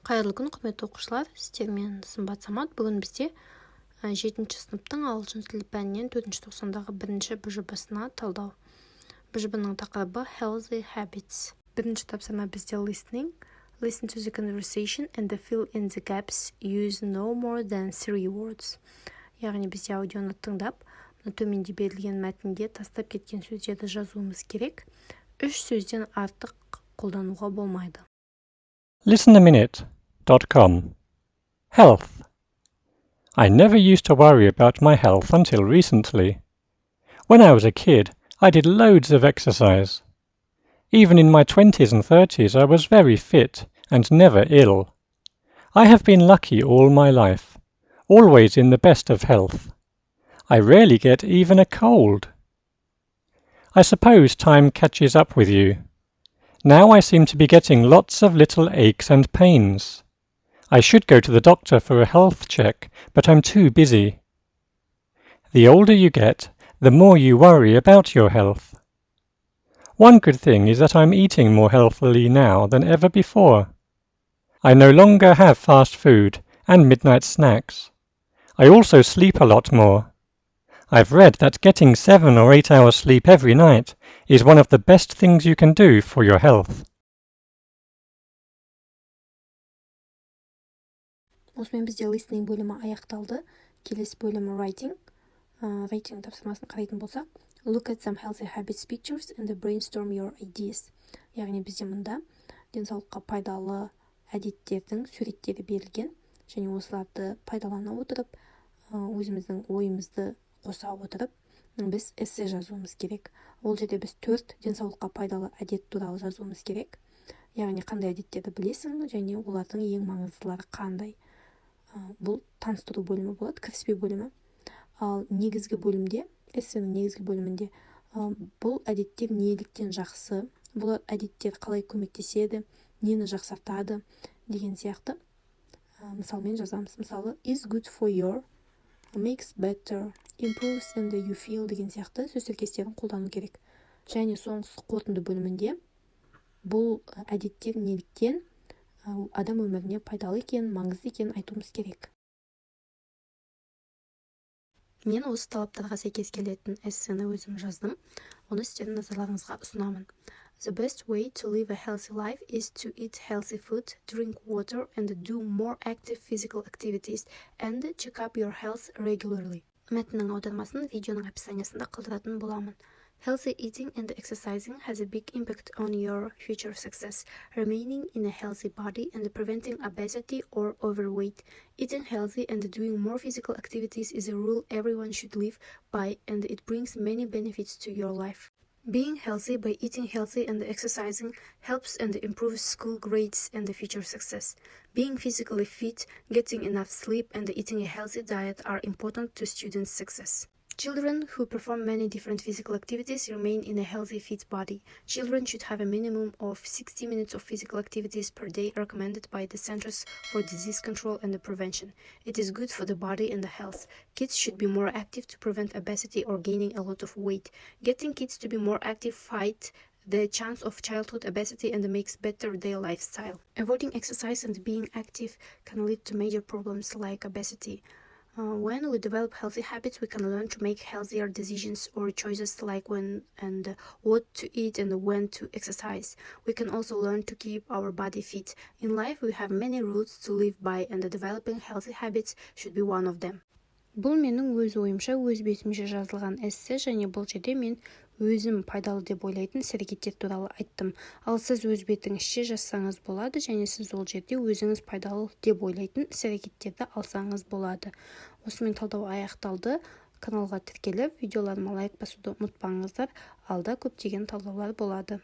Қайырлы күн, құрметті оқушылар, сіздермен Сымбат Самат. Бүгін бізде 7-ші сыныптың ағылшын тілі пәнінен 4-ші тоқсандағы 1-ші БЖБ-сына талдау. БЖБ-ның тақырыбы Healthy Habits. Бірінші тапсырма бізде listening. Listen to the conversation and fill in the gaps. Use no more than 3 words. Яғни бізде аудионы тыңдап, төменде берілген мәтінге тастап кеткен сөздерді жазуымыз керек. 3 сөзден артық қолдануға болмайды. Listenaminute.com. Health. I never used to worry about my health until recently. When I was a kid, I did loads of exercise. Even in my 20s and 30s, I was very fit and never ill. I have been lucky all my life, always in the best of health. I rarely get even a cold. I suppose time catches up with you. Now I seem to be getting lots of little aches and pains. I should go to the doctor for a health check, but I'm too busy. The older you get, the more you worry about your health. One good thing is that I'm eating more healthily now than ever before. I no longer have fast food and midnight snacks. I also sleep a lot more. I've read that getting 7 or 8 hours sleep every night is one of the best things you can do for your health. Осымен бізде listening бөлімі аяқталды. Келесі бөлімі writing. Writing тапсырмасын қарайтын болсақ, look at some healthy habits pictures and brainstorm your ideas. Яғни бізде мұнда денсаулыққа пайдалы әдеттердің суреттері берілген, және осыларды пайдалана отырып, өзіміздің ойымызды қоса отырып, біз эссе жазуымыз керек. Ол жерде біз 4 денсаулыққа пайдалы әдет туралы жазуымыз керек. Яғни қандай әдеттерді білесің, және олардың ең маңыздылары қандай. Бұл таныстыру бөлімі болады, кіріспе бөлімі. Ал негізгі бөлімде, эссенің негізгі бөлімінде, бұл әдеттер неліктен жақсы, бұл әдеттер қалай көмектеседі, нені жақсартады деген сияқты мысалмен жазамыз. Мысалы, is good for your, makes better, improves and you feel деген сияқты сөз тіркестерін қолдану керек. Және соңғы қорытынды бөлімінде бұл әдеттер неліктен адам өміріне пайдалы екен, маңызды екен айтуымыз керек. Мен осы талаптарға сәйкес келетін эссені өзім жаздым. Оны сіздердің назарларыңызға ұсынамын. The best way to live a healthy life is to eat healthy food, drink water, and do more active physical activities, and check up your health regularly. Мәтіннің аудармасын видеоның описаниясында қалдыратын боламын. Healthy eating and exercising has a big impact on your future success, remaining in a healthy body and preventing obesity or overweight. Eating healthy and doing more physical activities is a rule everyone should live by, and it brings many benefits to your life. Being healthy by eating healthy and exercising helps and improves school grades and future success. Being physically fit, getting enough sleep, and eating a healthy diet are important to students' success. Children who perform many different physical activities remain in a healthy, fit body. Children should have a minimum of 60 minutes of physical activities per day recommended by the Centers for Disease Control and Prevention. It is good for the body and the health. Kids should be more active to prevent obesity or gaining a lot of weight. Getting kids to be more active fight the chance of childhood obesity and makes better their lifestyle. Avoiding exercise and being active can lead to major problems like obesity. When we develop healthy habits, we can learn to make healthier decisions or choices like when and what to eat and when to exercise. We can also learn to keep our body fit. In life, we have many rules to live by, and developing healthy habits should be one of them. Бұл менің өз ойымша, өз бетімше жазылған эссе, және бұл жерде мен өзім пайдалы деп ойлайтын іс-әрекеттер туралы айттым. Ал сіз өз бетіңізше жазсаңыз болады, және сіз ол жерде өзіңіз пайдалы деп ойлайтын іс-әрекеттерді алсаңыз болады. Осымен талдау аяқталды. Каналға тіркеліп, видеоларыма лайк басуды ұмытпаңыздар. Алда көптеген талдаулар болады.